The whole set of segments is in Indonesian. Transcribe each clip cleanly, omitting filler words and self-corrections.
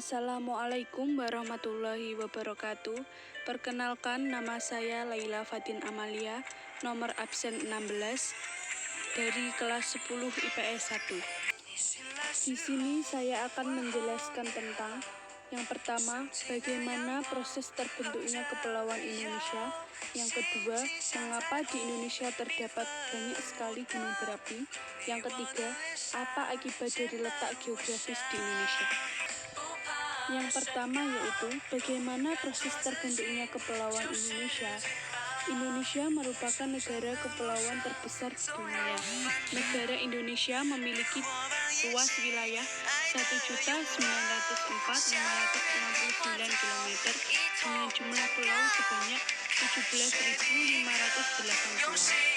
Assalamualaikum warahmatullahi wabarakatuh. Perkenalkan, nama saya Laila Fatin Amalia, nomor absen 16 dari kelas 10 IPS 1. Di sini saya akan menjelaskan tentang yang pertama, bagaimana proses terbentuknya Kepulauan Indonesia. Yang kedua, mengapa di Indonesia terdapat banyak sekali gunung berapi. Yang ketiga, apa akibat dari letak geografis di Indonesia. Yang pertama yaitu bagaimana proses terbentuknya Kepulauan Indonesia. Indonesia merupakan negara kepulauan terbesar di dunia. Negara Indonesia memiliki luas wilayah 1.904.569 km dengan jumlah pulau sebanyak 17.580.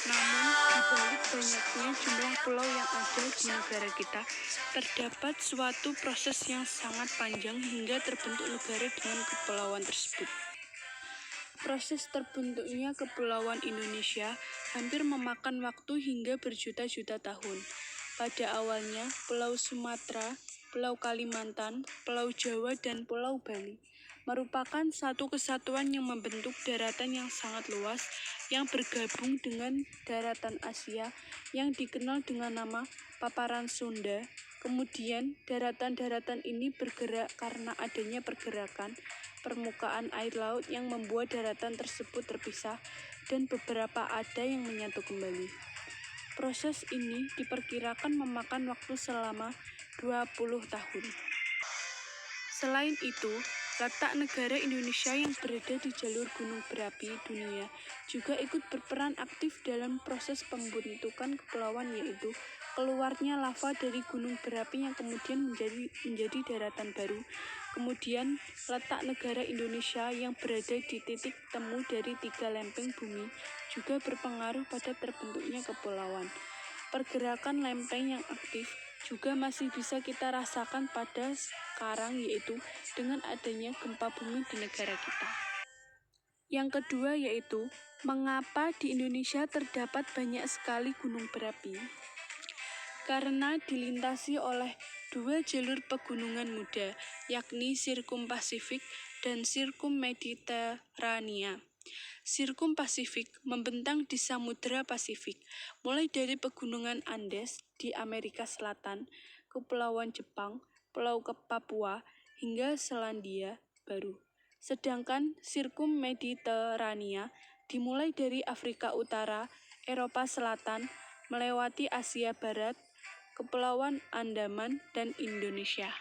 Namun, di balik banyaknya jumlah pulau yang ada di negara kita, terdapat suatu proses yang sangat panjang hingga terbentuk negara dengan kepulauan tersebut. Proses terbentuknya Kepulauan Indonesia hampir memakan waktu hingga berjuta-juta tahun. Pada awalnya, Pulau Sumatera, Pulau Kalimantan, Pulau Jawa, dan Pulau Bali merupakan satu kesatuan yang membentuk daratan yang sangat luas yang bergabung dengan daratan Asia yang dikenal dengan nama Paparan Sunda. Kemudian, daratan-daratan ini bergerak karena adanya pergerakan permukaan air laut yang membuat daratan tersebut terpisah dan beberapa ada yang menyatu kembali. Proses ini diperkirakan memakan waktu selama 20 tahun. Selain itu, letak negara Indonesia yang berada di jalur gunung berapi dunia juga ikut berperan aktif dalam proses pembentukan kepulauan, yaitu keluarnya lava dari gunung berapi yang kemudian menjadi daratan baru. Kemudian, letak negara Indonesia yang berada di titik temu dari 3 lempeng bumi juga berpengaruh pada terbentuknya kepulauan. Pergerakan lempeng yang aktif juga masih bisa kita rasakan pada sekarang, yaitu dengan adanya gempa bumi di negara kita. Yang kedua yaitu, mengapa di Indonesia terdapat banyak sekali gunung berapi? Karena dilintasi oleh 2 jalur pegunungan muda, yakni Sirkum Pasifik dan Sirkum Mediterania. Sirkum Pasifik membentang di Samudra Pasifik, mulai dari pegunungan Andes di Amerika Selatan, Kepulauan Jepang, Pulau Papua, hingga Selandia Baru. Sedangkan Sirkum Mediterania dimulai dari Afrika Utara, Eropa Selatan, melewati Asia Barat, Kepulauan Andaman, dan Indonesia.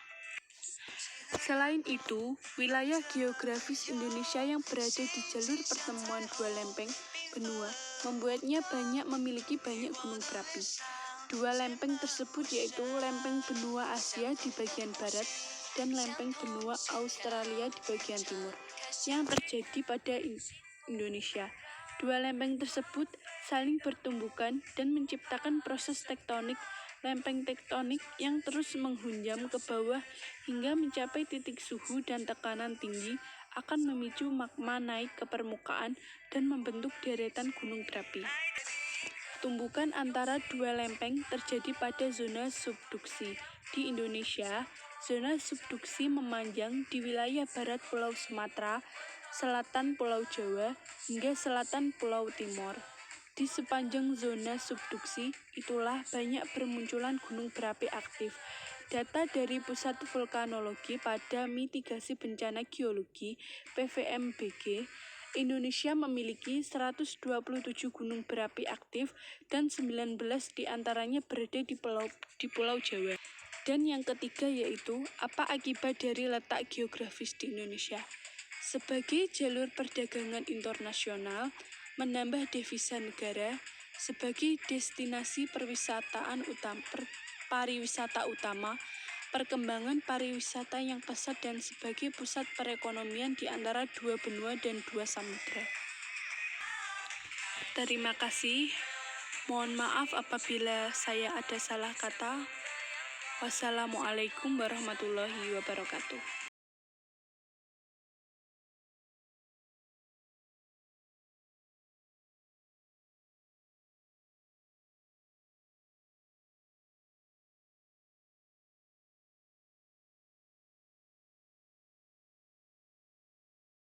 Selain itu, wilayah geografis Indonesia yang berada di jalur pertemuan 2 lempeng benua membuatnya memiliki banyak gunung berapi. 2 lempeng tersebut yaitu lempeng benua Asia di bagian barat dan lempeng benua Australia di bagian timur yang terjadi pada Indonesia. 2 lempeng tersebut saling bertumbukan dan menciptakan proses tektonik lempeng tektonik yang terus menghunjam ke bawah hingga mencapai titik suhu dan tekanan tinggi akan memicu magma naik ke permukaan dan membentuk deretan gunung berapi. Tumbukan antara 2 lempeng terjadi pada zona subduksi. Di Indonesia, zona subduksi memanjang di wilayah barat Pulau Sumatera, selatan Pulau Jawa, hingga selatan Pulau Timor. Di sepanjang zona subduksi, itulah banyak bermunculan gunung berapi aktif. Data dari Pusat Vulkanologi pada Mitigasi Bencana Geologi (PVMBG), Indonesia memiliki 127 gunung berapi aktif dan 19 diantaranya berada di Pulau Jawa. Dan yang ketiga yaitu, apa akibat dari letak geografis di Indonesia? Sebagai jalur perdagangan internasional, menambah devisa negara, sebagai destinasi pariwisata utama, perkembangan pariwisata yang pesat dan sebagai pusat perekonomian di antara 2 benua dan 2 samudra. Terima kasih. Mohon maaf apabila saya ada salah kata. Wassalamualaikum warahmatullahi wabarakatuh.